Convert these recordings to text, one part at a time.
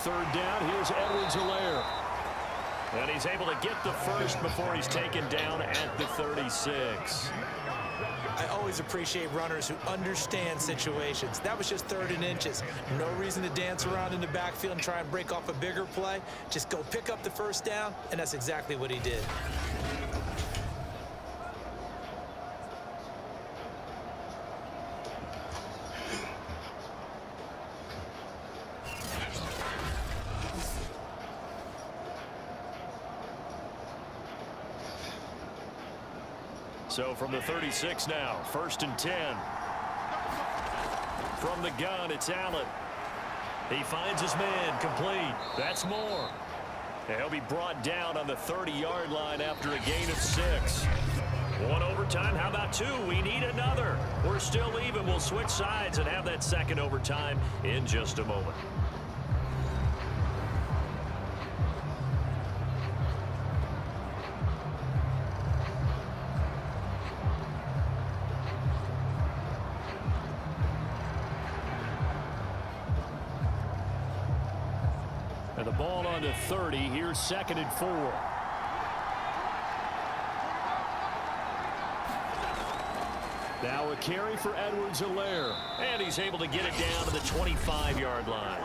third down. Here's Edwards-Helaire. And he's able to get the first before he's taken down at the 36. I always appreciate runners who understand situations. That was just 3rd and inches. No reason to dance around in the backfield and try and break off a bigger play. Just go pick up the first down, and that's exactly what he did. So from the 36 now, 1st and 10. From the gun, it's Allen. He finds his man, complete. That's Moore. And he'll be brought down on the 30-yard line after a gain of 6. 1 overtime, how about 2? We need another. We're still even. We'll switch sides and have that second overtime in just a moment. And the ball on to 30. Here's 2nd and 4. Now a carry for Edwards-Helaire. And he's able to get it down to the 25-yard line.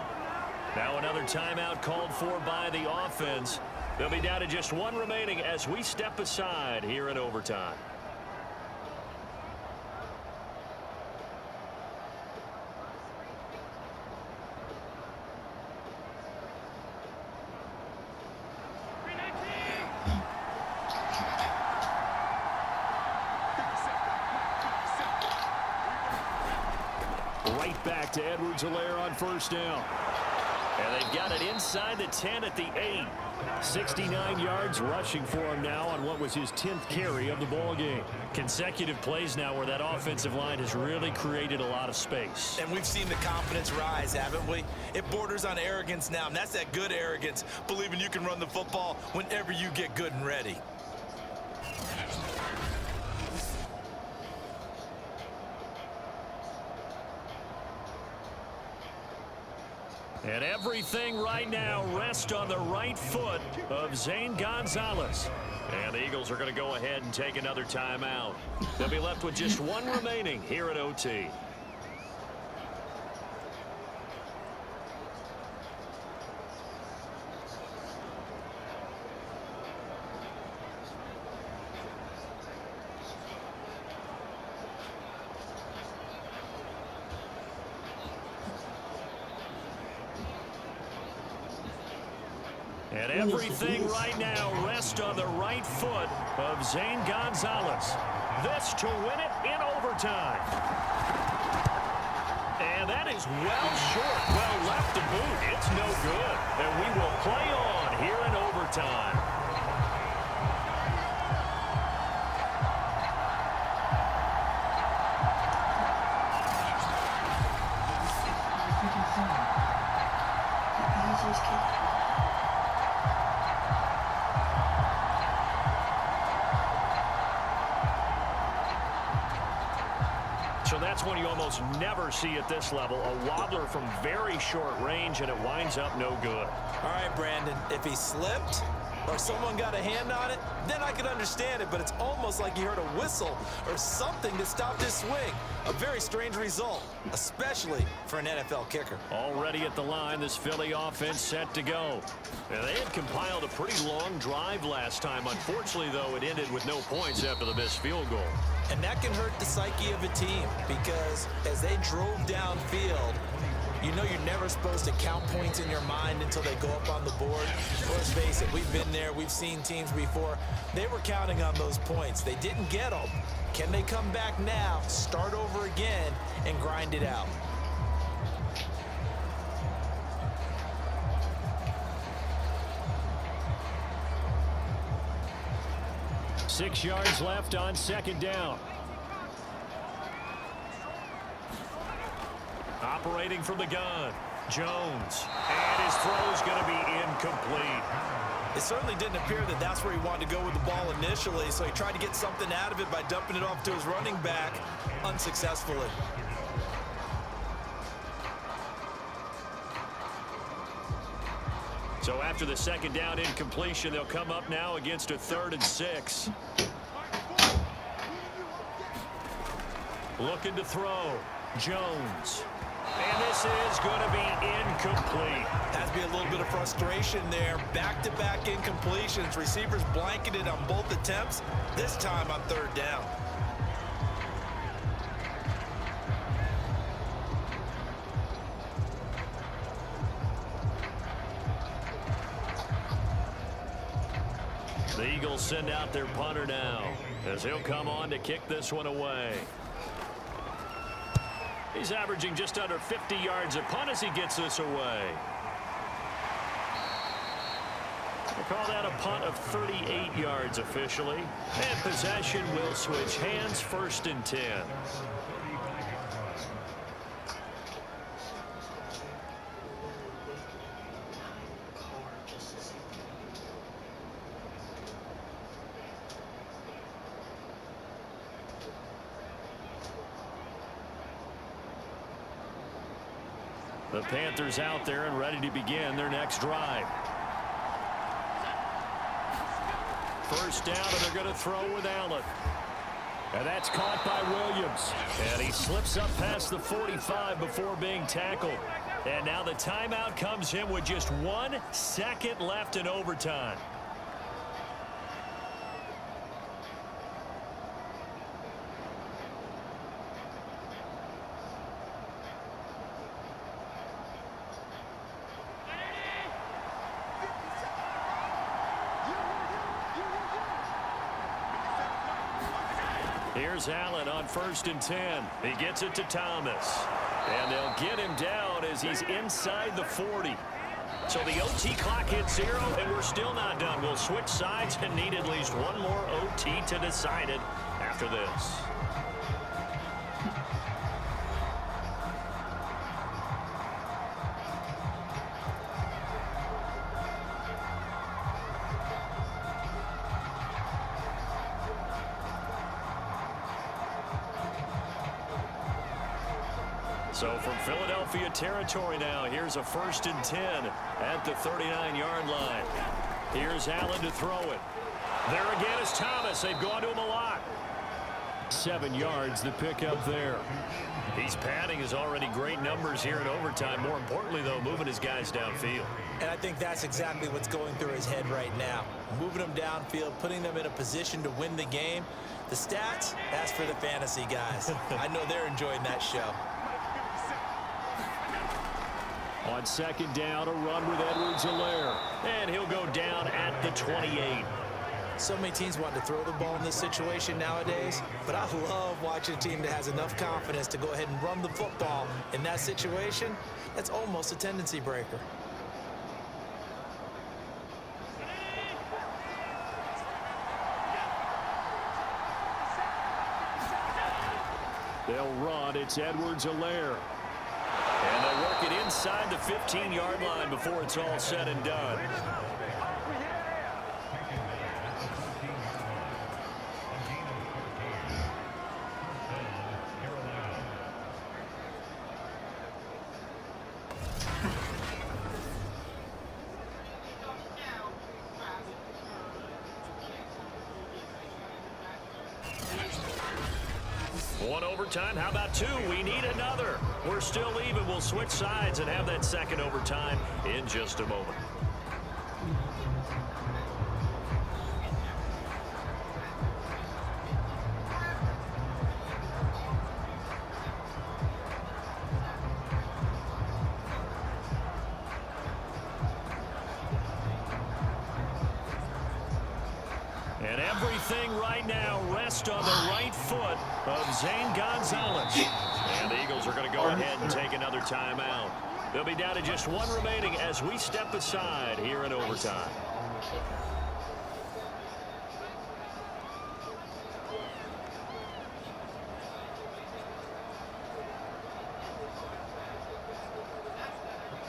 Now another timeout called for by the offense. They'll be down to just 1 remaining as we step aside here in overtime. Right back to Edwards-Helaire on 1st down. And they've got it inside the 10 at the 8. 69 yards rushing for him now on what was his 10th carry of the ball game. Consecutive plays now where that offensive line has really created a lot of space. And we've seen the confidence rise, haven't we? It borders on arrogance now, and that's that good arrogance, believing you can run the football whenever you get good and ready. And everything right now rests on the right foot of Zane Gonzalez. And the Eagles are going to go ahead and take another timeout. They'll be left with just 1 remaining here at OT. And everything right now rests on the right foot of Zane Gonzalez. This to win it in overtime. And that is well short, well left to boot. It's no good. And we will play on here in overtime. So that's one you almost never see at this level. A wobbler from very short range, and it winds up no good. All right, Brandon, if he slipped or someone got a hand on it, then I could understand it, but it's almost like you heard a whistle or something that stopped his swing. A very strange result, especially for an NFL kicker. Already at the line, this Philly offense set to go. Now, they had compiled a pretty long drive last time. Unfortunately, though, it ended with no points after the missed field goal. And that can hurt the psyche of a team because as they drove downfield, you know you're never supposed to count points in your mind until they go up on the board. Let's face it, we've been there. We've seen teams before. They were counting on those points. They didn't get them. Can they come back now, start over again, and grind it out? Six yards left on 2nd down. Operating from the gun, Jones. And his throw is going to be incomplete. It certainly didn't appear that that's where he wanted to go with the ball initially, so he tried to get something out of it by dumping it off to his running back unsuccessfully. So after the second down incompletion, they'll come up now against a 3rd and 6. Looking to throw. Jones. And this is going to be incomplete. Has to be a little bit of frustration there. Back-to-back incompletions. Receivers blanketed on both attempts, this time on 3rd down. The Eagles send out their punter now as he'll come on to kick this one away. He's averaging just under 50 yards a punt as he gets this away. We'll call that a punt of 38 yards officially. And possession will switch hands, 1st and 10. The Panthers out there and ready to begin their next drive. 1st down, and they're going to throw with Allen. And that's caught by Williams. And he slips up past the 45 before being tackled. And now the timeout comes in with just 1 second left in overtime. Here's Allen on 1st and 10. He gets it to Thomas. And they'll get him down as he's inside the 40. So the OT clock hits 0, and we're still not done. We'll switch sides and need at least one more OT to decide it after this. So from Philadelphia territory now, here's a 1st and 10 at the 39-yard line. Here's Allen to throw it. There again is Thomas. They've gone to him a lot. 7 yards the pickup there. He's padding his already great numbers here in overtime. More importantly, though, moving his guys downfield. And I think that's exactly what's going through his head right now. Moving them downfield, putting them in a position to win the game. The stats, that's for the fantasy guys. I know they're enjoying that show. On 2nd down, a run with Edwards-Helaire. And he'll go down at the 28. So many teams want to throw the ball in this situation nowadays, but I love watching a team that has enough confidence to go ahead and run the football in that situation. That's almost a tendency breaker. They'll run. It's Edwards-Helaire. And they'll work it inside the 15-yard line before it's all said and done. One overtime. How about 2? We need another. We're still even. We'll switch sides and have that second overtime in just a moment. And everything right now rests on the right foot of Zane Gonzalez. And the Eagles are going to go ahead and take another timeout. They'll be down to just 1 remaining as we step aside here in overtime.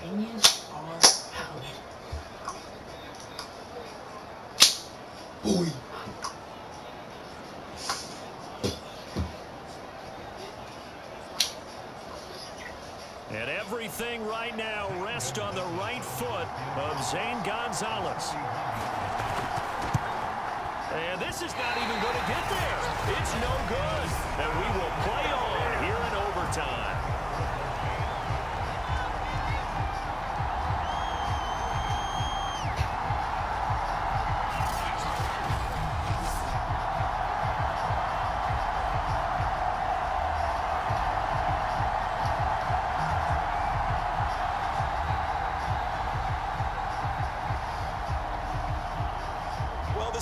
Opinions are pounding. Boy. And everything right now rests on the right foot of Zane Gonzalez. And this is not even going to get there. It's no good. And we will play on here in overtime.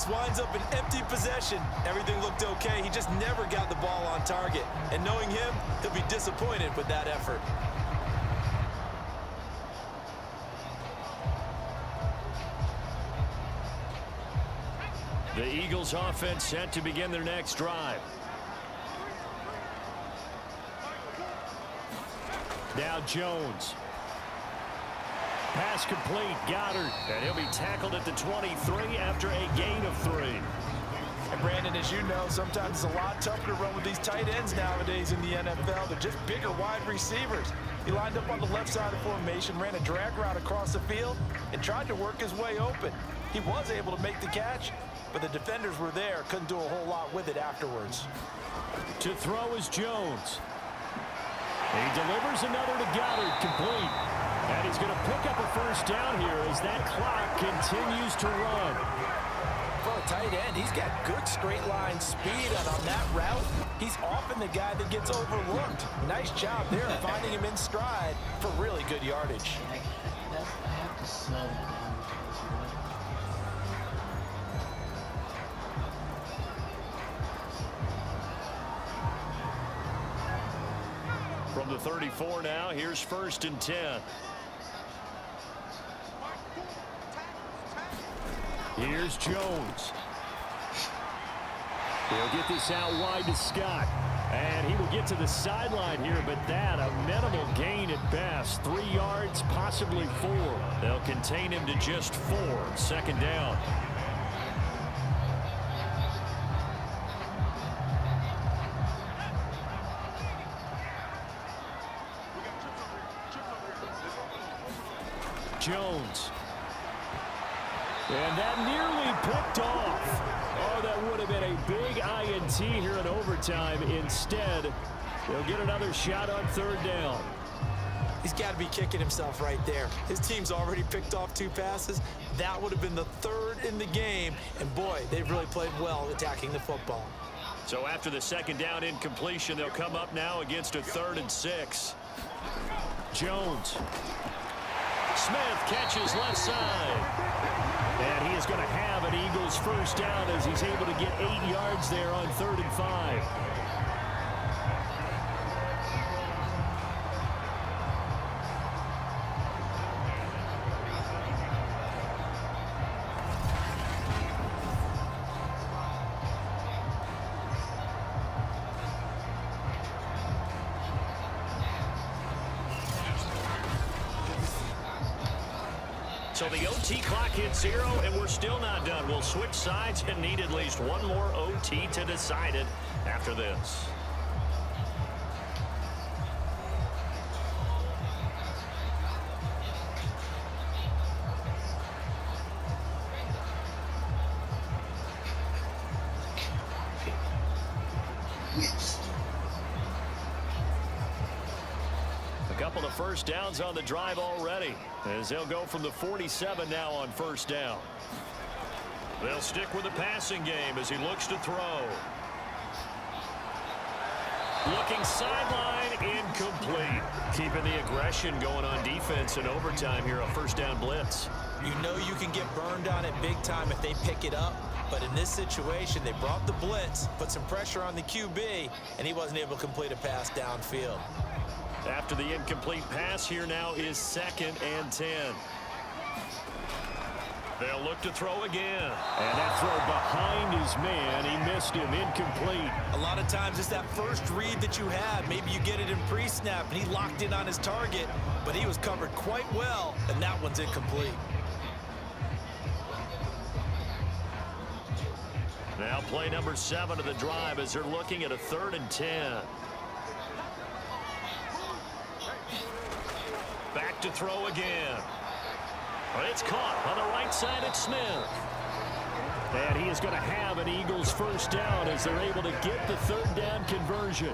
Winds up an empty possession. Everything looked okay. He just never got the ball on target. And knowing him, he'll be disappointed with that effort. The Eagles offense set to begin their next drive. Now Jones. Pass complete, Goddard, and he'll be tackled at the 23 after a gain of 3. And Brandon, as you know, sometimes it's a lot tougher to run with these tight ends nowadays in the NFL. They're just bigger wide receivers. He lined up on the left side of the formation, ran a drag route across the field, and tried to work his way open. He was able to make the catch, but the defenders were there, couldn't do a whole lot with it afterwards. To throw is Jones. He delivers another to Goddard, complete. And he's going to pick up a first down here as that clock continues to run. For a tight end, he's got good straight line speed, and on that route, he's often the guy that gets overlooked. Nice job there finding him in stride for really good yardage. I have to slow that down. From the 34 now, here's 1st and 10. Here's Jones. He'll get this out wide to Scott. And he will get to the sideline here, but that a minimal gain at best. 3 yards, possibly 4. They'll contain him to just 4. 2nd down. Jones. And that nearly picked off. Oh, that would have been a big INT here in overtime. Instead, they'll get another shot on 3rd down. He's got to be kicking himself right there. His team's already picked off 2 passes. That would have been the 3rd in the game. And, boy, they've really played well attacking the football. So after the 2nd down incompletion, they'll come up now against a 3rd and 6. Jones. Smith catches left side. And he is going to have an Eagles first down as he's able to get 8 yards there on 3rd and 5. So the OT clock hits 0, and we're still not done. We'll switch sides and need at least one more OT to decide it after this. Couple of first downs on the drive already as they'll go from the 47 now on 1st down. They'll stick with the passing game as he looks to throw. Looking sideline, incomplete. Keeping the aggression going on defense in overtime here, a 1st down blitz. You know you can get burned on it big time if they pick it up. But in this situation, they brought the blitz, put some pressure on the QB, and he wasn't able to complete a pass downfield. After the incomplete pass, here now is 2nd and 10. They'll look to throw again. And that throw behind his man. He missed him, incomplete. A lot of times it's that first read that you have. Maybe you get it in pre-snap, and he locked in on his target, but he was covered quite well, and that one's incomplete. Now play number 7 of the drive as they're looking at a 3rd and 10. Back to throw again. Well, it's caught on the right side. It's Smith. And he is going to have an Eagles first down as they're able to get the third down conversion.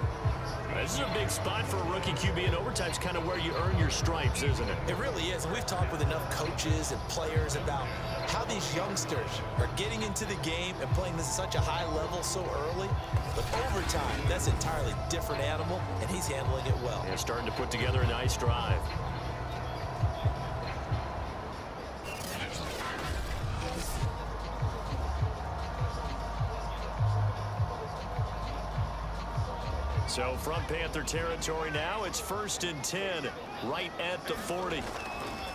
This is a big spot for a rookie QB, and overtime's kind of where you earn your stripes, isn't it? It really is, and we've talked with enough coaches and players about how these youngsters are getting into the game and playing this at such a high level so early. But overtime, that's an entirely different animal, and he's handling it well. And starting to put together a nice drive. So from Panther territory now, it's 1st and 10, right at the 40.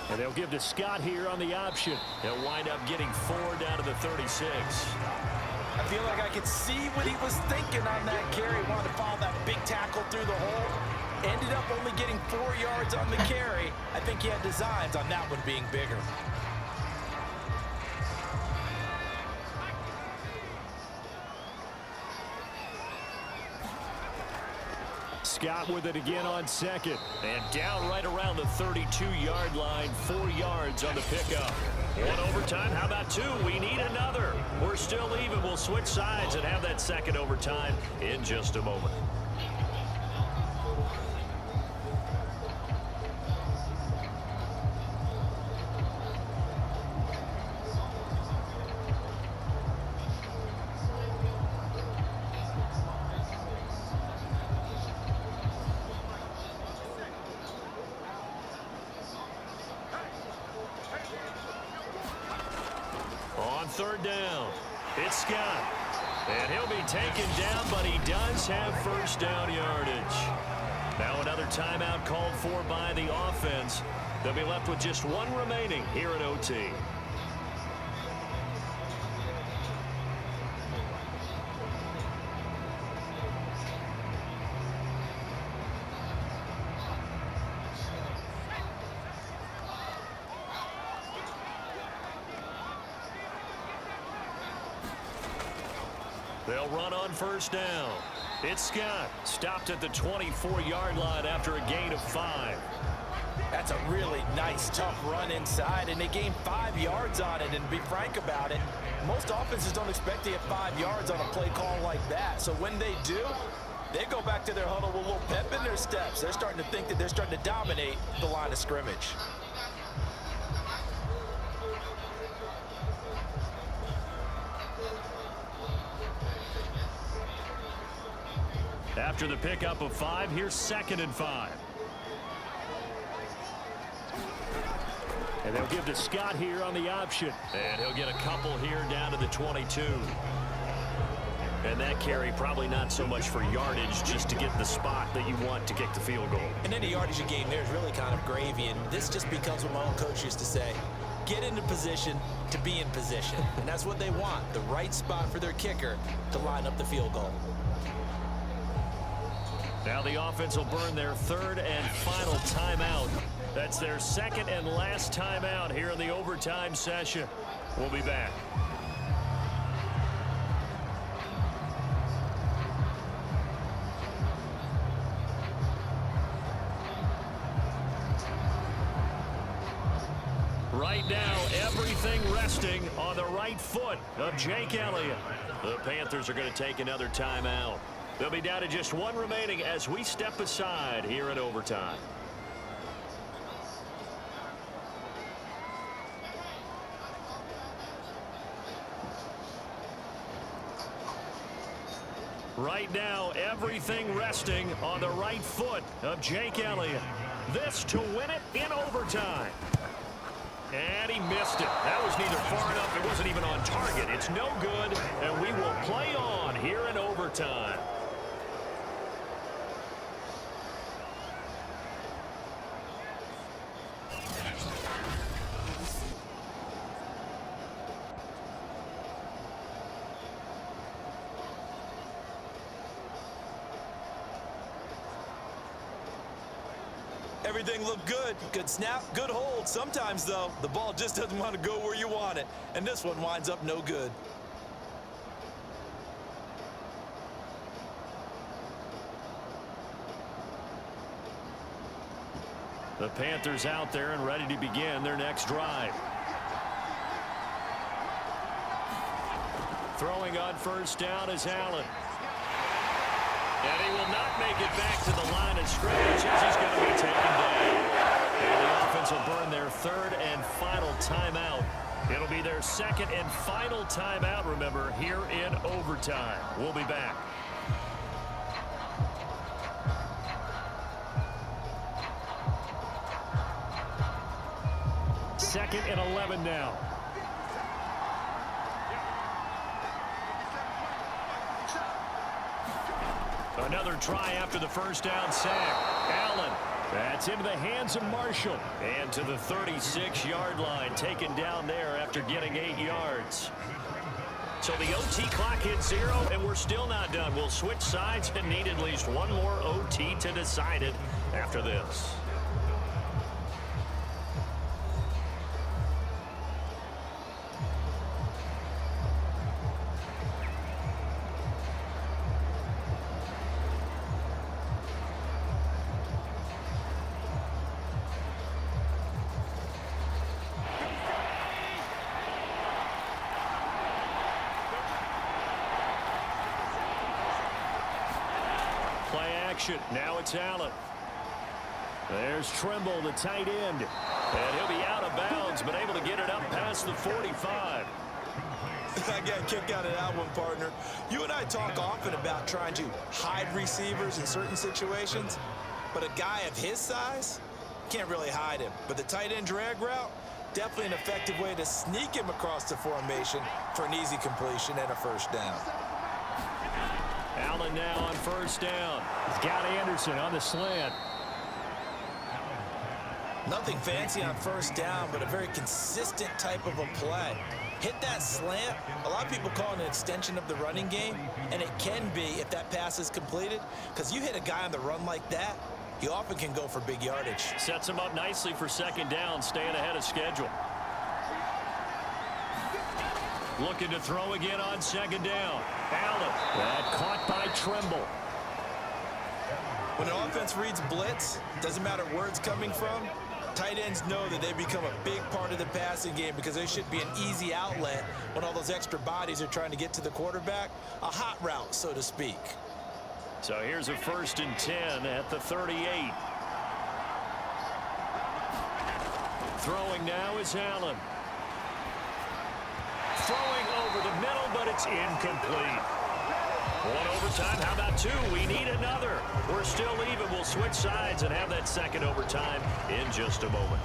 And they'll give to Scott here on the option. He'll wind up getting 4 down to the 36. I feel like I could see what he was thinking on that carry. Wanted to follow that big tackle through the hole. Ended up only getting 4 yards on the carry. I think he had designs on that one being bigger. Scott with it again on second. And down right around the 32-yard line, 4 yards on the pickup. 1 overtime, how about 2? We need another. We're still even. We'll switch sides and have that second overtime in just a moment. On third down, it's Scott. And he'll be taken down, but he does have first down yardage. Now another timeout called for by the offense. They'll be left with just 1 remaining here at OT. They'll run on first down. It's Scott, stopped at the 24-yard line after a gain of 5. That's a really nice, tough run inside, and they gained 5 yards on it. And to be frank about it, most offenses don't expect to get 5 yards on a play call like that. So when they do, they go back to their huddle with a little pep in their steps. They're starting to think that they're starting to dominate the line of scrimmage. After the pickup of 5, here's 2nd and 5. And they'll give to Scott here on the option. And he'll get a couple here down to the 22. And that carry probably not so much for yardage, just to get the spot that you want to kick the field goal. And any yardage you gain there is really kind of gravy, and this just becomes what my own coach used to say. Get into position to be in position. And that's what they want, the right spot for their kicker to line up the field goal. Now the offense will burn their 3rd and final timeout. That's their 2nd and last timeout here in the overtime session. We'll be back. Right now, everything resting on the right foot of Jake Elliott. The Panthers are going to take another timeout. They'll be down to just 1 remaining as we step aside here in overtime. Right now, everything resting on the right foot of Jake Elliott. This to win it in overtime. And he missed it. That was neither far enough. It wasn't even on target. It's no good, and we will play on here in overtime. Everything looked good. Good snap, good hold. Sometimes, though, the ball just doesn't want to go where you want it. And this one winds up no good. The Panthers out there and ready to begin their next drive. Throwing on first down is Allen. And he will not make it back to the line of scrimmage as he's going to be taken down. And the offense will burn their third and final timeout. It'll be their second and final timeout, remember, here in overtime. We'll be back. Second and 11 now. Another try after the first down sack. Allen. That's into the hands of Marshall. And to the 36-yard line, taken down there after getting 8 yards. So the OT clock hits 0, and we're still not done. We'll switch sides and need at least one more OT to decide it after this. Now it's Allen. There's Trimble, the tight end. And he'll be out of bounds, but able to get it up past the 45. I got a kick out of that one, partner. You and I talk often about trying to hide receivers in certain situations, but a guy of his size can't really hide him. But the tight end drag route, definitely an effective way to sneak him across the formation for an easy completion and a first down. Allen now on first down. He's got Anderson on the slant. Nothing fancy on first down, but a very consistent type of a play. Hit that slant. A lot of people call it an extension of the running game, and it can be if that pass is completed, because you hit a guy on the run like that, he often can go for big yardage. Sets him up nicely for second down, staying ahead of schedule. Looking to throw again on second down. Allen. That caught by Trimble. When an offense reads blitz, doesn't matter where it's coming from, tight ends know that they become a big part of the passing game because they should be an easy outlet when all those extra bodies are trying to get to the quarterback. A hot route, so to speak. So here's a 1st and 10 at the 38. Throwing now is Allen. Throwing over the middle, but it's incomplete. One overtime, how about 2? We need another. We're still even. We'll switch sides and have that second overtime in just a moment.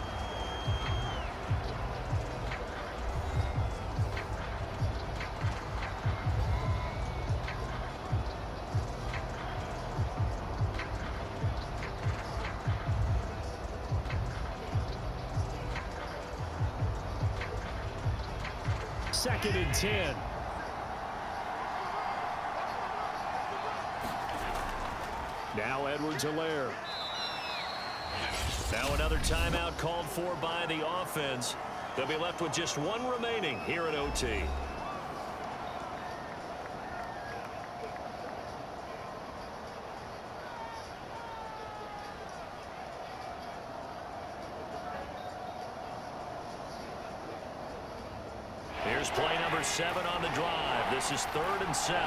Second and 10. Now Edwards-Helaire. Now another timeout called for by the offense. They'll be left with just one remaining here at OT. Here's play number 7 on the drive. This is 3rd and 7.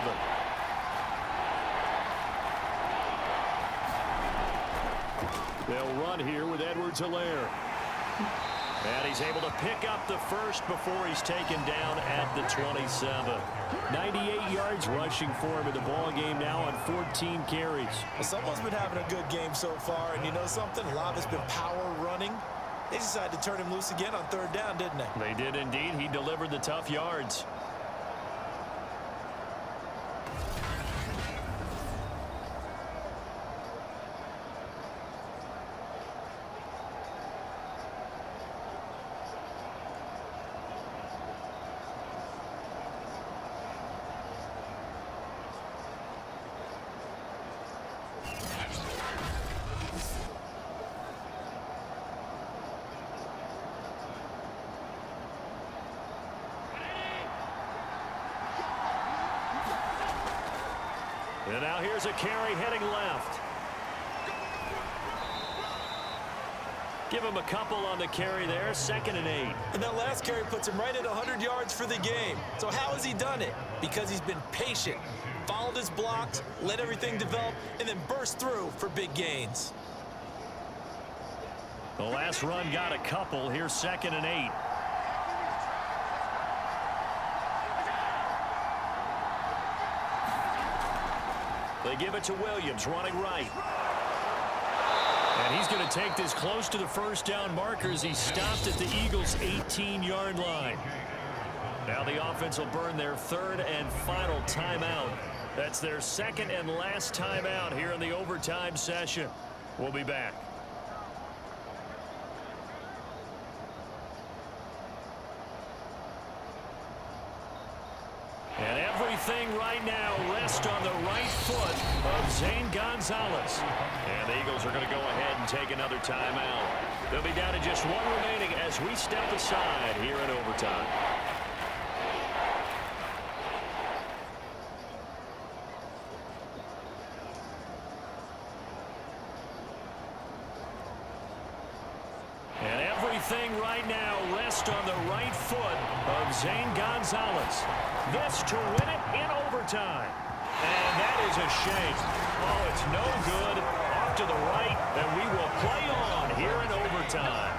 They'll run here with Edwards-Helaire. And he's able to pick up the first before he's taken down at the 27. 98 yards rushing for him in the ball game now on 14 carries. Well, someone's been having a good game so far, and you know something? A lot of it's been power running. They decided to turn him loose again on 3rd down, didn't they? They did indeed. He delivered the tough yards. And now here's a carry heading left. Give him a couple on the carry there, 2nd and 8. And that last carry puts him right at 100 yards for the game. So how has he done it? Because he's been patient, followed his blocks, let everything develop, and then burst through for big gains. The last run got a couple. Here's 2nd and 8. They give it to Williams, running right. And he's going to take this close to the first down marker as he stopped at the Eagles' 18-yard line. Now the offense will burn their 3rd and final timeout. That's their 2nd and last timeout here in the overtime session. We'll be back. And everything right now rests on the right foot of Zane Gonzalez. And the Eagles are going to go ahead and take another timeout. They'll be down to just one remaining as we step aside here in overtime. And everything right now rests on the right foot of Zane Gonzalez. This to win it in overtime. And that is a shame. Oh, it's no good. Off to the right, and we will play on here in overtime.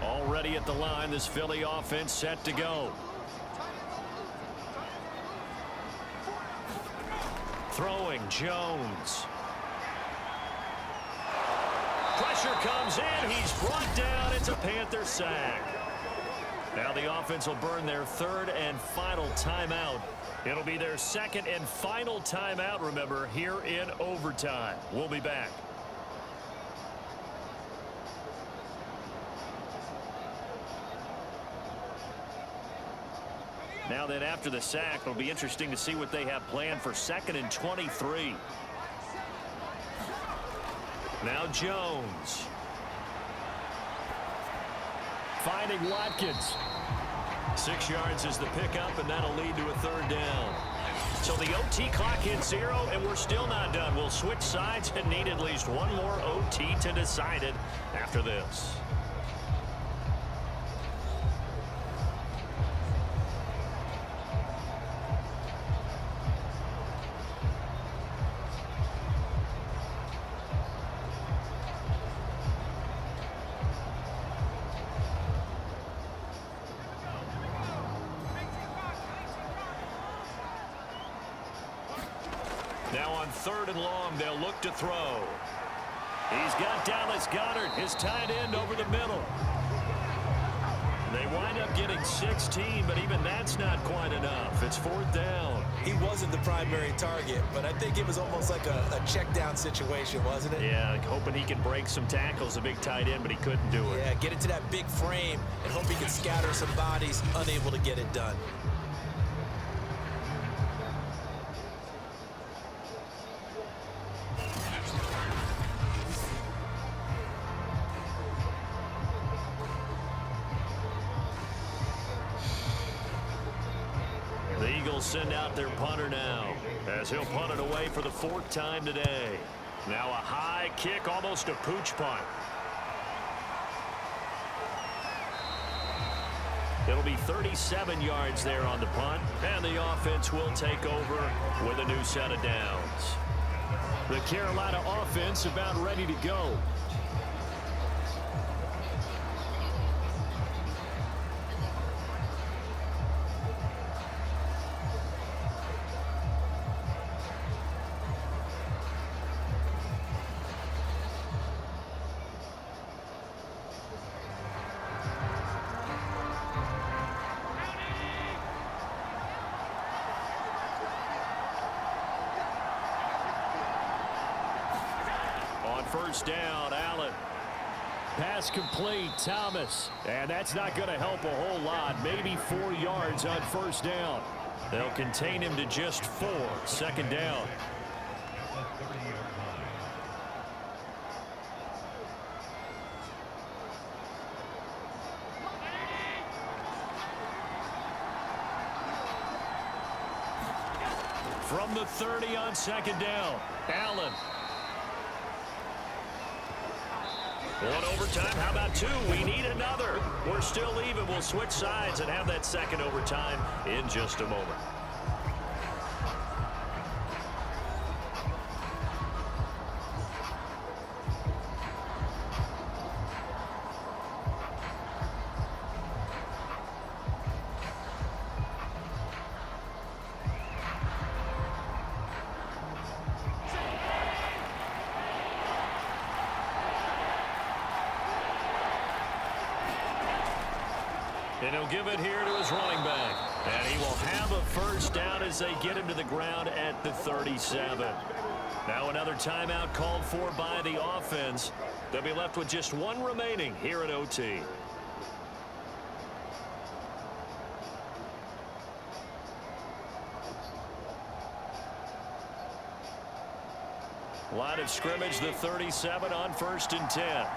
Already at the line, this Philly offense set to go. Throwing Jones. Pressure comes in. He's brought down. It's a Panther sack. Now the offense will burn their 3rd and final timeout. It'll be their 2nd and final timeout, remember, here in overtime. We'll be back. Now then, after the sack, it'll be interesting to see what they have planned for 2nd and 23. Now Jones. Finding Watkins. 6 yards is the pickup, and that'll lead to a 3rd down. So the OT clock hits 0, and we're still not done. We'll switch sides and need at least one more OT to decide it after this. Now on 3rd and long, they'll look to throw. He's got Dallas Goedert, his tight end, over the middle. They wind up getting 16, but even that's not quite enough. It's 4th down. He wasn't the primary target, but I think it was almost like a check down situation, wasn't it? Yeah, hoping he can break some tackles, a big tight end, but he couldn't do it. Yeah, get it to that big frame and hope he can scatter some bodies, unable to get it done. The Eagles send out their punter now, as he'll punt it away for the 4th time today. Now a high kick, almost a pooch punt. It'll be 37 yards there on the punt, and the offense will take over with a new set of downs. The Carolina offense about ready to go. first down. Allen. Pass complete, Thomas. And that's not going to help a whole lot. Maybe 4 yards on first down. They'll contain him to just 4. Second down. From the 30 on second down. Allen. 1 overtime. How about 2? We need another. We're still even. We'll switch sides and have that second overtime in just a moment. And he'll give it here to his running back. And he will have a first down as they get him to the ground at the 37. Now another timeout called for by the offense. They'll be left with just 1 remaining here at OT. Line of scrimmage, the 37 on 1st and 10.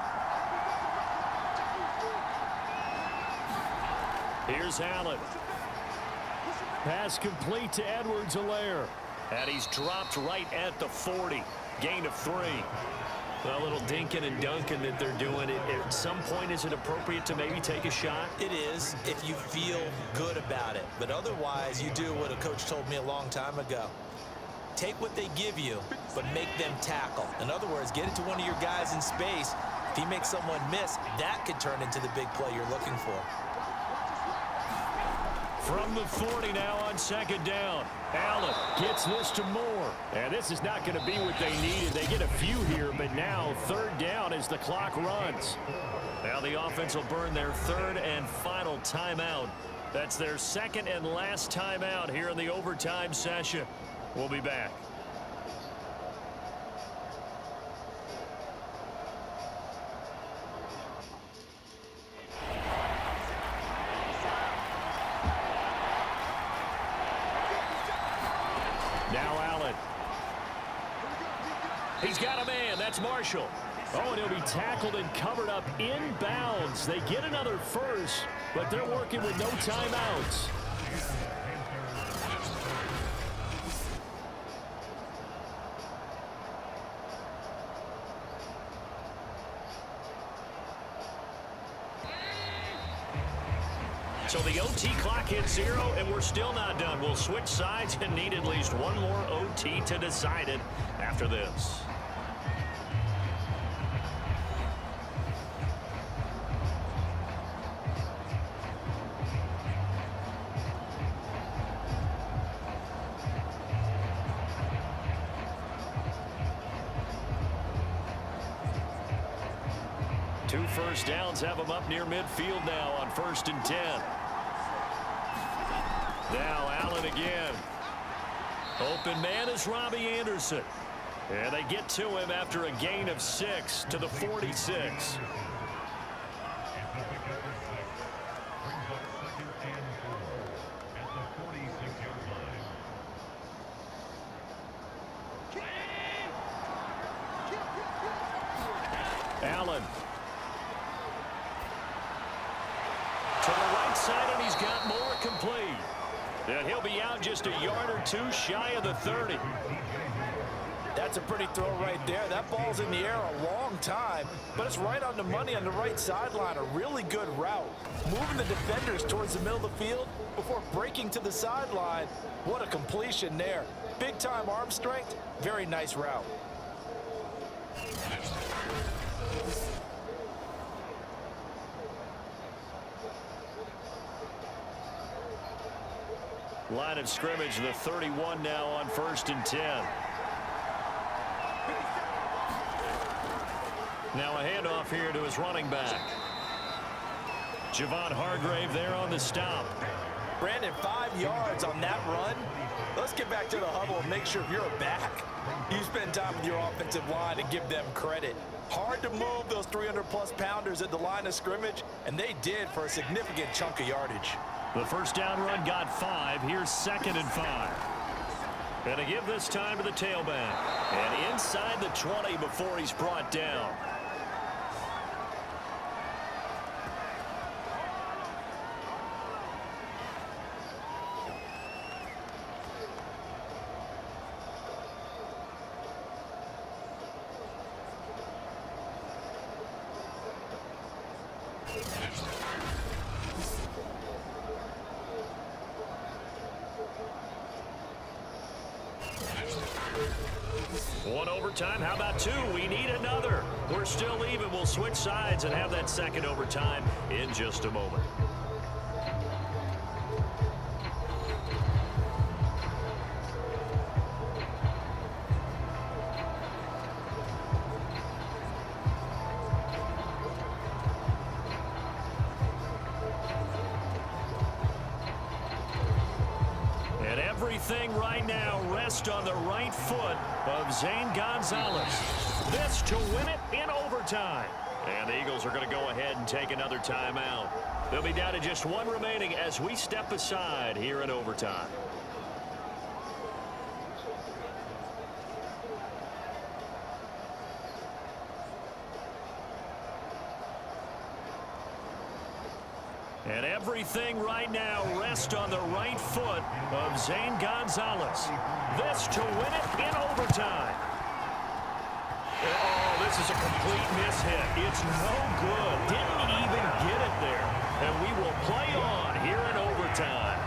Here's Allen. Pass complete to Edwards-Helaire. And he's dropped right at the 40. Gain of 3. A little dinking and dunking that they're doing. At some point, is it appropriate to maybe take a shot? It is if you feel good about it. But otherwise, you do what a coach told me a long time ago. Take what they give you, but make them tackle. In other words, get it to one of your guys in space. If he makes someone miss, that could turn into the big play you're looking for. From the 40 now on second down. Allen Gets this to Moore. And this is not going to be what they needed. They get a few here, but now 3rd down as the clock runs. Now the offense will burn their 3rd and final timeout. That's their 2nd and last timeout here in the overtime session. We'll be back. Now Allen. He's got a man. That's Marshall. Oh, and he'll be tackled and covered up inbounds. They get another first, but they're working with no timeouts. So the OT clock hits 0, and we're still not done. We'll switch sides and need at least 1 more OT to decide it after this. Two first downs have them up near midfield now on 1st and 10. Now Allen again. Open man is Robbie Anderson. And they get to him after a gain of 6 to the 46. Allen. To the right side, and he's got Moore complete. And he'll be out just a yard or 2 shy of the 30. That's a pretty throw right there. That ball's in the air a long time, but it's right on the money on the right sideline. A really good route. Moving the defenders towards the middle of the field before breaking to the sideline. What a completion there. Big-time arm strength. Very nice route. Line of scrimmage, the 31 now on 1st and 10. Now a handoff here to his running back. Javon Hargrave there on the stop. Brandon, 5 yards on that run. Let's get back to the huddle and make sure if you're a back, you spend time with your offensive line and give them credit. Hard to move those 300-plus pounders at the line of scrimmage, and they did for a significant chunk of yardage. The first down run got 5. Here's 2nd and 5. And to give this time to the tailback. And inside the 20 before he's brought down. One overtime. How about 2? We need another. We're still even. We'll switch sides and have that second overtime in just a moment. And everything right now rests on the right foot of Zane Gonzalez. This to win it in overtime. And the Eagles are going to go ahead and take another timeout. They'll be down to just 1 remaining as we step aside here in overtime. And everything right now rests on the right foot of Zane Gonzalez. This to win it in overtime. Oh, this is a complete mishit. It's no good. Didn't even get it there. And we will play on here in overtime.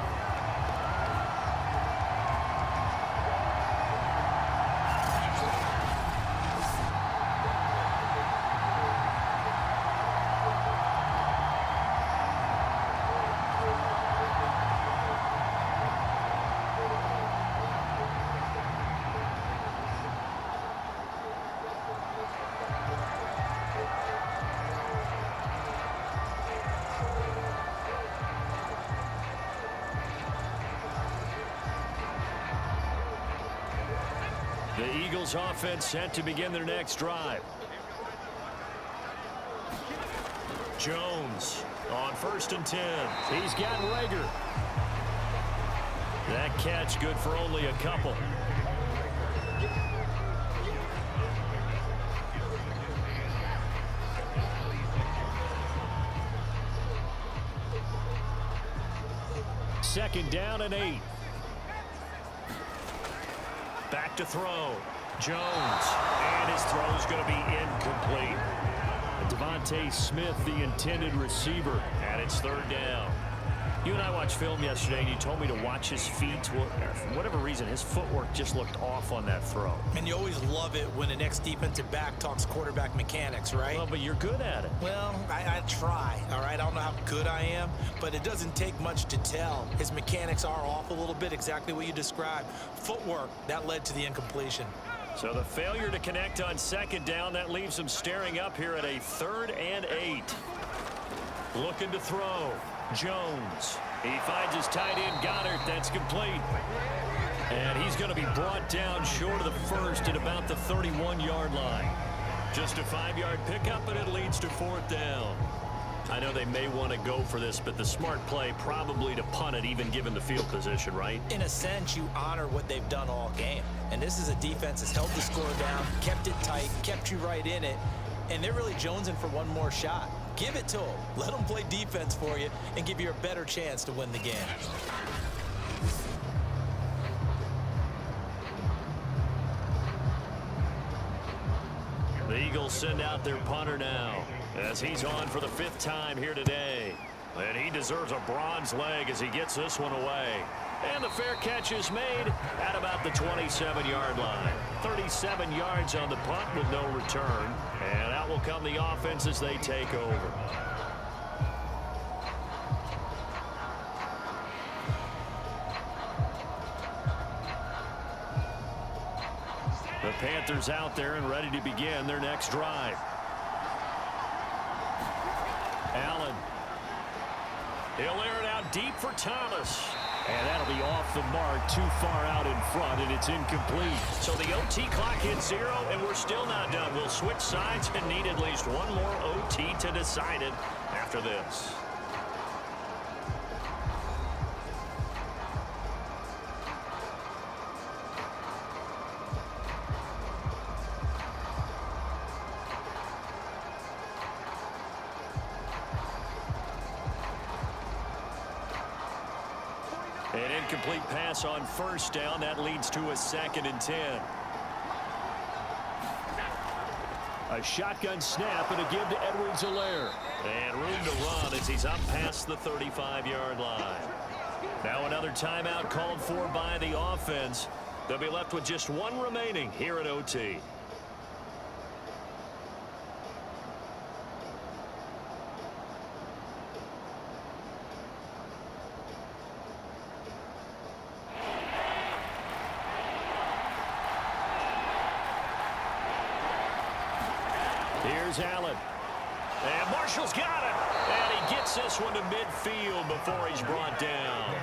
The Eagles offense set to begin their next drive. Jones on 1st and 10. He's got Rager. That catch good for only a couple. Second down and 8. Back to throw. Jones. And his throw is going to be incomplete. Devontae Smith, the intended receiver, and it's 3rd down. You and I watched film yesterday, and you told me to watch his feet. Well, for whatever reason, his footwork just looked off on that throw. And you always love it when an ex-defensive back talks quarterback mechanics, right? Well, but you're good at it. Well, I try, all right? I don't know how good I am, but it doesn't take much to tell. His mechanics are off a little bit, exactly what you described. Footwork, that led to the incompletion. So the failure to connect on 2nd down, that leaves him staring up here at a 3rd and 8. Looking to throw. Jones. He finds his tight end, Goddard. That's complete. And he's going to be brought down short of the first at about the 31-yard line. Just a 5-yard pickup, and it leads to 4th down. I know they may want to go for this, but the smart play probably to punt it, even given the field position, right? In a sense, you honor what they've done all game. And this is a defense that's held the score down, kept it tight, kept you right in it, and they're really jonesing for one more shot. Give it to them. Let them play defense for you and give you a better chance to win the game. The Eagles send out their punter now as he's on for the 5th time here today. And he deserves a bronze leg as he gets this one away. And the fair catch is made at about the 27-yard line. 37 yards on the punt with no return. And out will come the offense as they take over. The Panthers out there and ready to begin their next drive. Allen. He'll air it out deep for Thomas. And that'll be off the mark, too far out in front, and it's incomplete. So the OT clock hits 0, and we're still not done. We'll switch sides and need at least one more OT to decide it after this. An incomplete pass on first down. That leads to a 2nd and 10. A shotgun snap and a give to Edwards-Helaire. And room to run as he's up past the 35-yard line. Now another timeout called for by the offense. They'll be left with just one remaining here at OT. Here's Allen. And Marshall's got it. And he gets this one to midfield before he's brought down.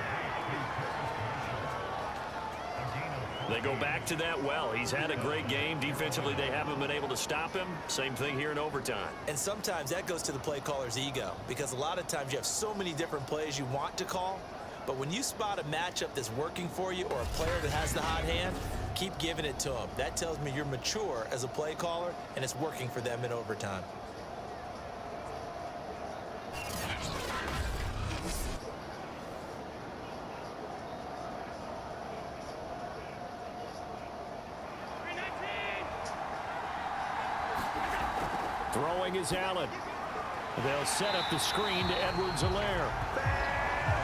They go back to that well. He's had a great game. Defensively, they haven't been able to stop him. Same thing here in overtime. And sometimes that goes to the play caller's ego, because a lot of times you have so many different plays you want to call. But when you spot a matchup that's working for you or a player that has the hot hand, keep giving it to them. That tells me you're mature as a play caller, and it's working for them in overtime. Throwing is Allen. They'll set up the screen to Edwards-Helaire.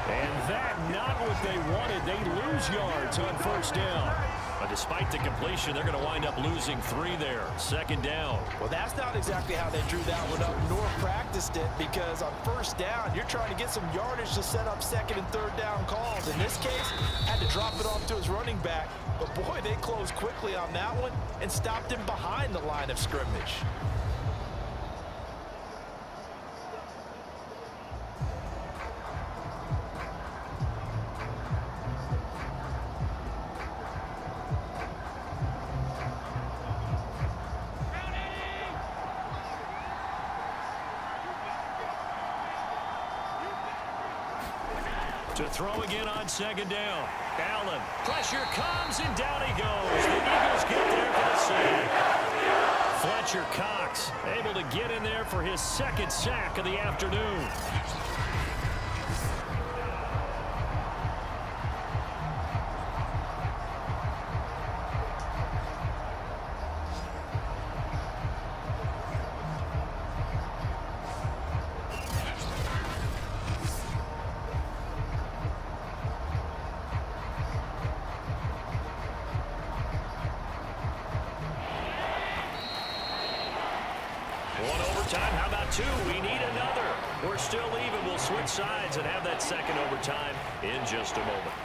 And that, not what they wanted. They lose yards on first down. But despite the completion, they're going to wind up losing 3 there. 2nd down. Well, that's not exactly how they drew that one up nor practiced it, because on first down, you're trying to get some yardage to set up 2nd and 3rd down calls. In this case, had to drop it off to his running back. But, boy, they closed quickly on that one and stopped him behind the line of scrimmage. To throw again on 2nd down. Allen, pressure comes, and down he goes. The Eagles get there for the sack. Fletcher Cox able to get in there for his 2nd sack of the afternoon. One overtime. How about 2? We need another. We're still even. We'll switch sides and have that 2nd overtime in just a moment.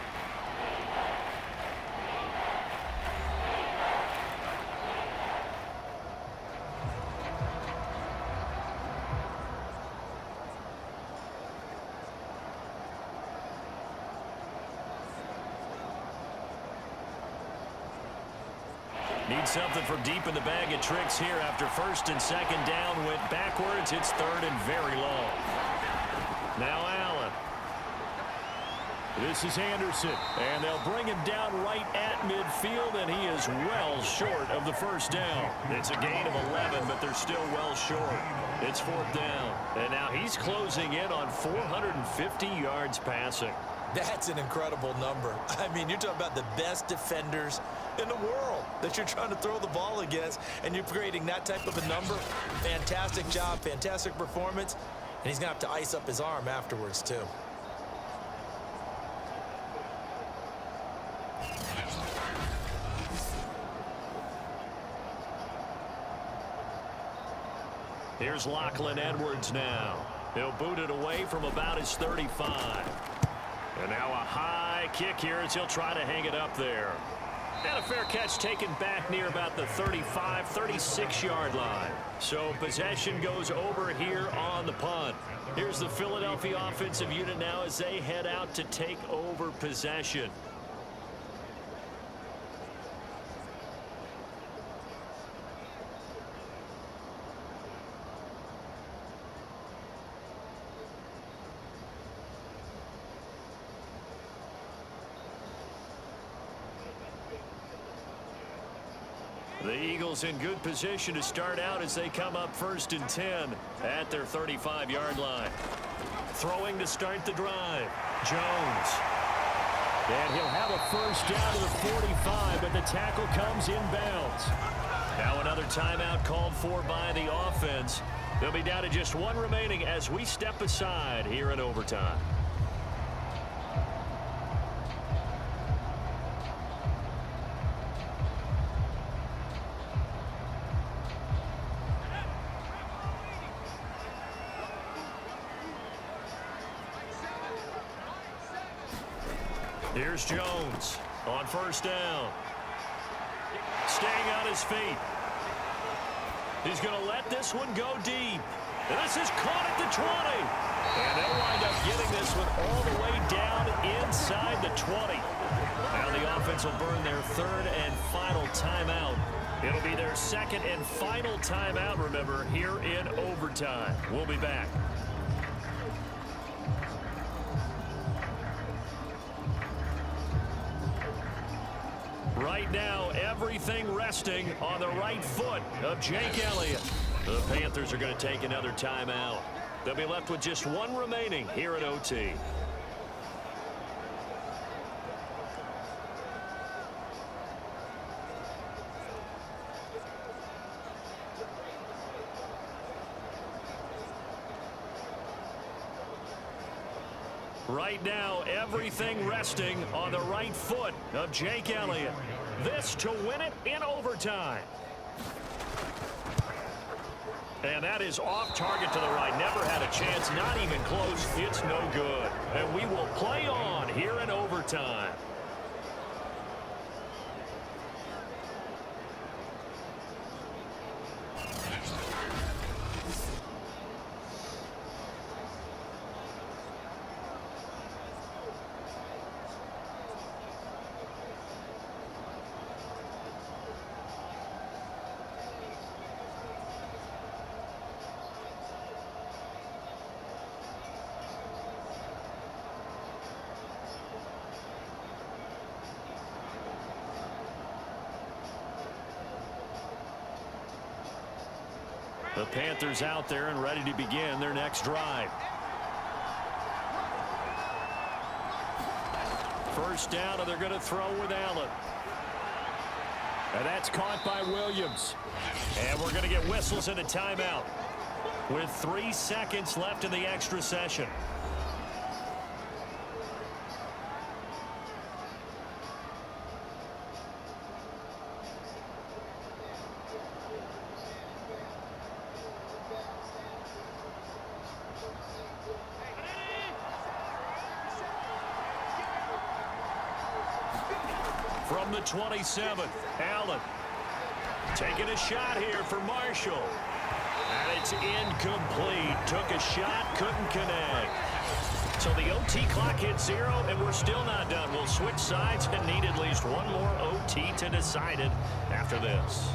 Need something from deep in the bag of tricks here after 1st and 2nd down. Went backwards. It's 3rd and very long. Now Allen. This is Anderson, and they'll bring him down right at midfield, and he is well short of the 1st down. It's a gain of 11, but they're still well short. It's 4th down. And now he's closing in on 450 yards passing. That's an incredible number. I mean, you're talking about the best defenders in the world that you're trying to throw the ball against, and you're creating that type of a number. Fantastic job, fantastic performance, and he's going to have to ice up his arm afterwards, too. Here's Lachlan Edwards now. He'll boot it away from about his 35. And now a high kick here as he'll try to hang it up there. And a fair catch taken back near about the 35, 36-yard line. So possession goes over here on the punt. Here's the Philadelphia offensive unit now as they head out to take over possession. The Eagles in good position to start out as they come up 1st and 10 at their 35-yard line. Throwing to start the drive. Jones. And he'll have a first down to the 45, but the tackle comes inbounds. Now another timeout called for by the offense. They'll be down to just one remaining as we step aside here in overtime. Here's Jones on first down. Staying on his feet. He's going to let this one go deep. And this is caught at the 20. And they'll wind up getting this one all the way down inside the 20. Now the offense will burn their 3rd and final timeout. It'll be their 2nd and final timeout, remember, here in overtime. We'll be back. Right now, everything resting on the right foot of Jake Elliott. The Panthers are going to take another timeout. They'll be left with just one remaining here at OT. Right now, everything resting on the right foot of Jake Elliott. This to win it in overtime. And that is off target to the right. Never had a chance, not even close. It's no good. And we will play on here in overtime. The Panthers out there and ready to begin their next drive. First down, and they're going to throw with Allen. And that's caught by Williams. And we're going to get whistles and a timeout with 3 seconds left in the extra session. From the 27, Allen taking a shot here for Marshall. And it's incomplete. Took a shot, couldn't connect. So the OT clock hits 0, and we're still not done. We'll switch sides and need at least one more OT to decide it after this.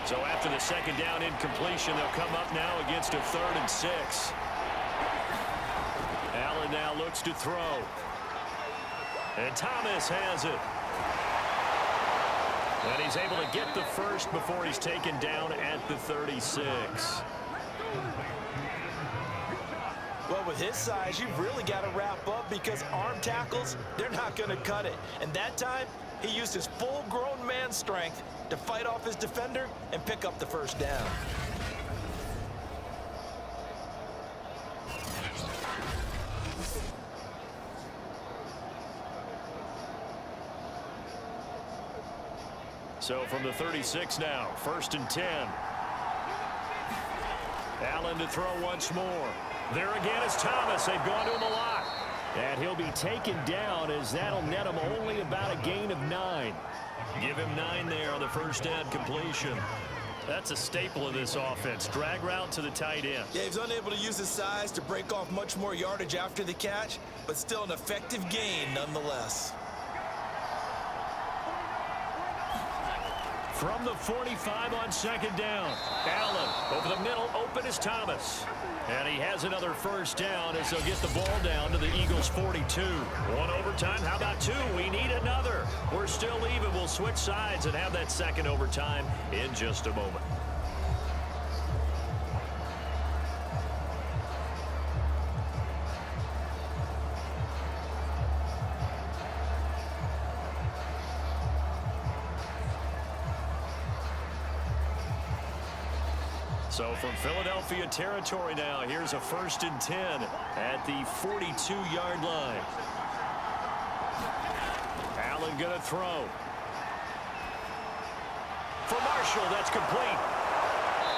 So after the second down incompletion, they'll come up now against a 3rd and 6. Allen now looks to throw. And Thomas has it. And he's able to get the first before he's taken down at the 36. Well, with his size, you've really got to wrap up because arm tackles, they're not going to cut it. And that time, he used his full-grown man strength to fight off his defender and pick up the first down. So from the 36 now, 1st and 10. Allen to throw once more. There again is Thomas. They've gone to him a lot. And he'll be taken down as that'll net him only about a gain of 9. Give him 9 there on the first down completion. That's a staple of this offense. Drag route to the tight end. Yeah, he's unable to use his size to break off much more yardage after the catch, but still an effective gain nonetheless. From the 45 on 2nd down. Allen over the middle, open is Thomas. And he has another first down as they'll get the ball down to the Eagles' 42. 1 overtime, how about 2? We need another. We're still even. We'll switch sides and have that second overtime in just a moment. So from Philadelphia territory now, here's a 1st and 10 at the 42-yard line. Allen going to throw. For Marshall, that's complete.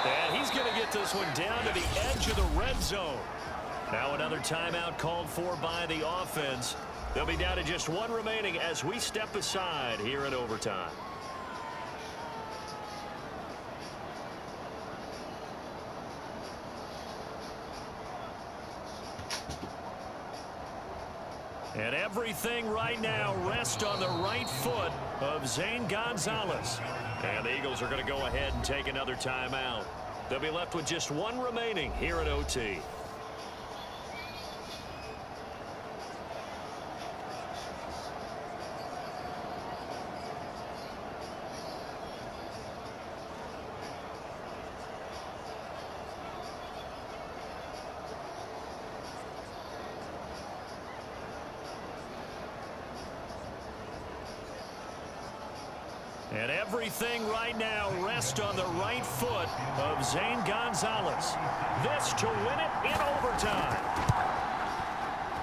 And he's going to get this one down to the edge of the red zone. Now another timeout called for by the offense. They'll be down to just 1 remaining as we step aside here in overtime. And everything right now rests on the right foot of Zane Gonzalez. And the Eagles are going to go ahead and take another timeout. They'll be left with just 1 remaining here at OT. And everything right now rests on the right foot of Zane Gonzalez. This to win it in overtime.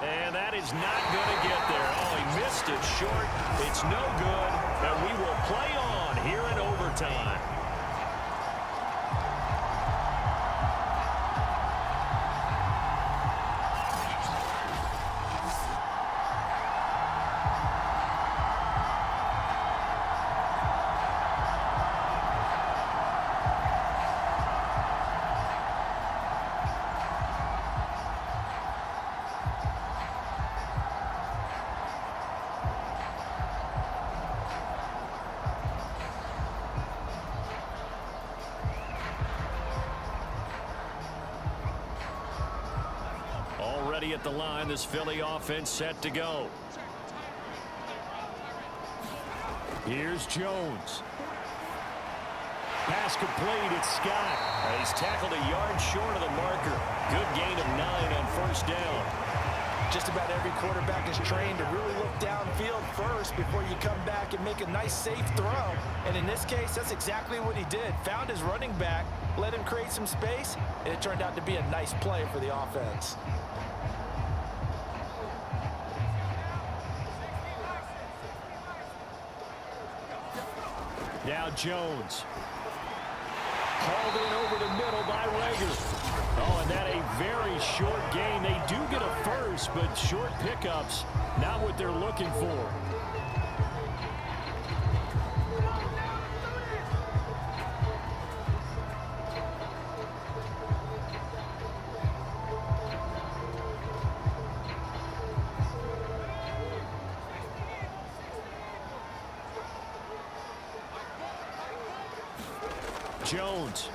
And that is not going to get there. Oh, he missed it short. It's no good. And we will play on here in overtime. Already at the line, this Philly offense set to go. Here's Jones. Pass complete, it's Scott. He's tackled a yard short of the marker. Good gain of 9 on first down. Just about every quarterback is trained to really look downfield first before you come back and make a nice, safe throw. And in this case, that's exactly what he did. Found his running back, let him create some space, and it turned out to be a nice play for the offense. Now Jones. Hauled in over the middle by Rager. Oh, and that a very short gain. They do get a first, but short pickups, not what they're looking for. Jones.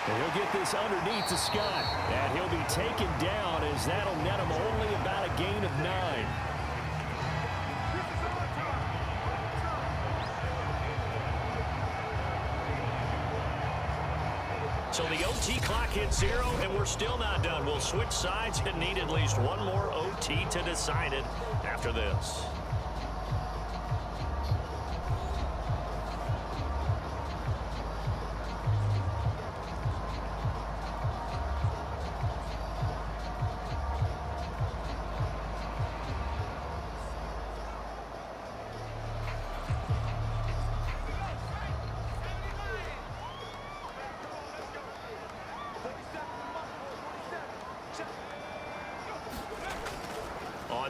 And he'll get this underneath to Scott. And he'll be taken down as that'll net him only about a gain of 9. So the OT clock hits 0, and we're still not done. We'll switch sides and need at least 1 more OT to decide it after this.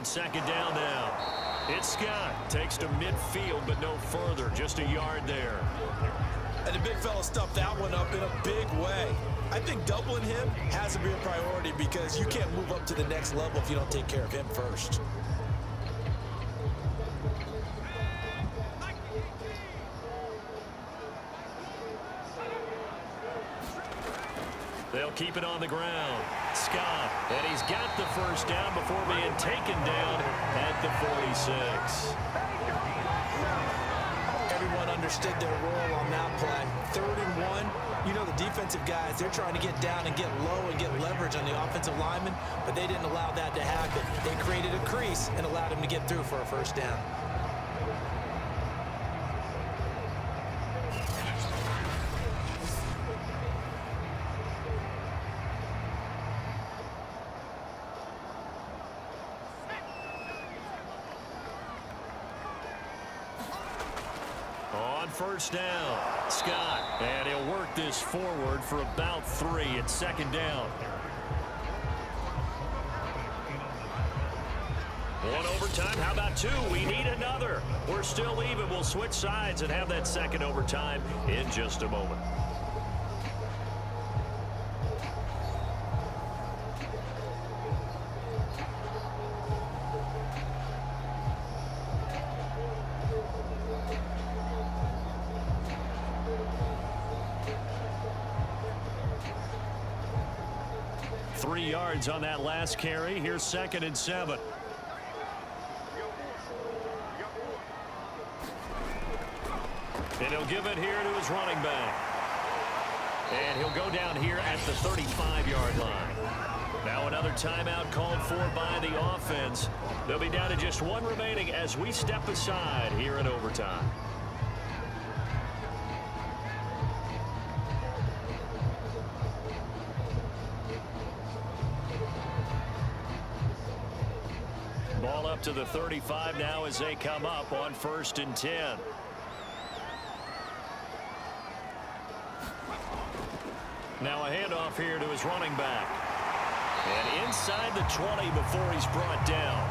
On second down now. It's Scott. Takes to midfield, but no further. Just a yard there. And the big fella stuffed that one up in a big way. I think doubling him has to be a priority because you can't move up to the next level if you don't take care of him first. They'll keep it on the ground. Scott, and he's got the first down before being taken down at the 46. Everyone understood their role on that play. 3rd and 1. You know, the defensive guys, they're trying to get down and get low and get leverage on the offensive lineman, but they didn't allow that to happen. They created a crease and allowed him to get through for a first down. First down, Scott, and he'll work this forward for about 3 at second down. 1 overtime, how about 2? We need another. We're still even. We'll switch sides and have that second overtime in just a moment. On that last carry. Here's 2nd and 7. And he'll give it here to his running back. And he'll go down here at the 35-yard line. Now another timeout called for by the offense. They'll be down to just 1 remaining as we step aside here in overtime. Ball up to the 35 now as they come up on 1st and 10. Now a handoff here to his running back. And inside the 20 before he's brought down.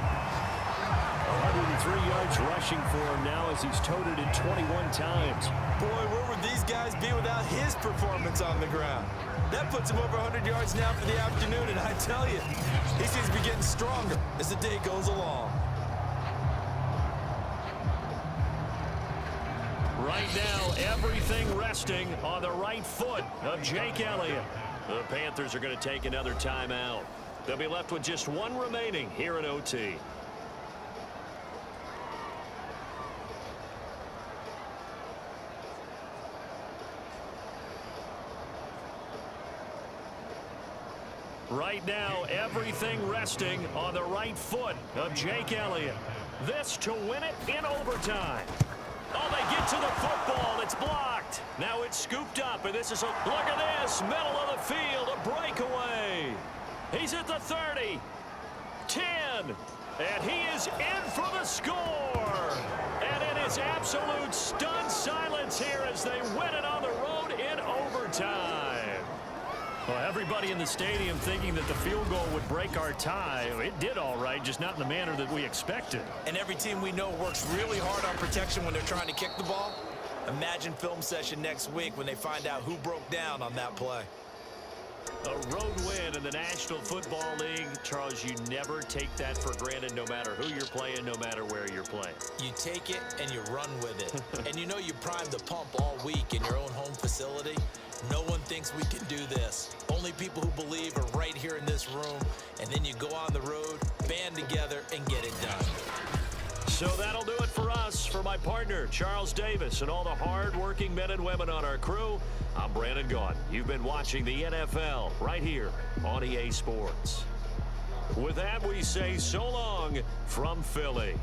103 yards rushing for him now as he's toted it 21 times. Boy, where would these guys be without his performance on the ground? That puts him over 100 yards now for the afternoon, and I tell you, he seems to be getting stronger as the day goes along. Right now, everything resting on the right foot of Jake Elliott. The Panthers are going to take another timeout. They'll be left with just 1 remaining here in OT. Right now, everything resting on the right foot of Jake Elliott. This to win it in overtime. Oh, they get to the football. It's blocked. Now it's scooped up, and this is a look at this. Middle of the field, a breakaway. He's at the 30, 10, and he is in for the score. And it is absolute stunned silence here as they win it on the road in overtime. Well, everybody in the stadium thinking that the field goal would break our tie. It did all right, just not in the manner that we expected. And every team we know works really hard on protection when they're trying to kick the ball. Imagine film session next week when they find out who broke down on that play. A road win in the National Football League. Charles, you never take that for granted no matter who you're playing, no matter where you're playing. You take it and you run with it. And you know you primed the pump all week in your own home facility. No one thinks we can do this. Only people who believe are right here in this room. And then you go on the road, band together, and get it done. So that'll do it for us. For my partner, Charles Davis, and all the hard-working men and women on our crew, I'm Brandon Gaudin. You've been watching the NFL right here on EA Sports. With that, we say so long from Philly.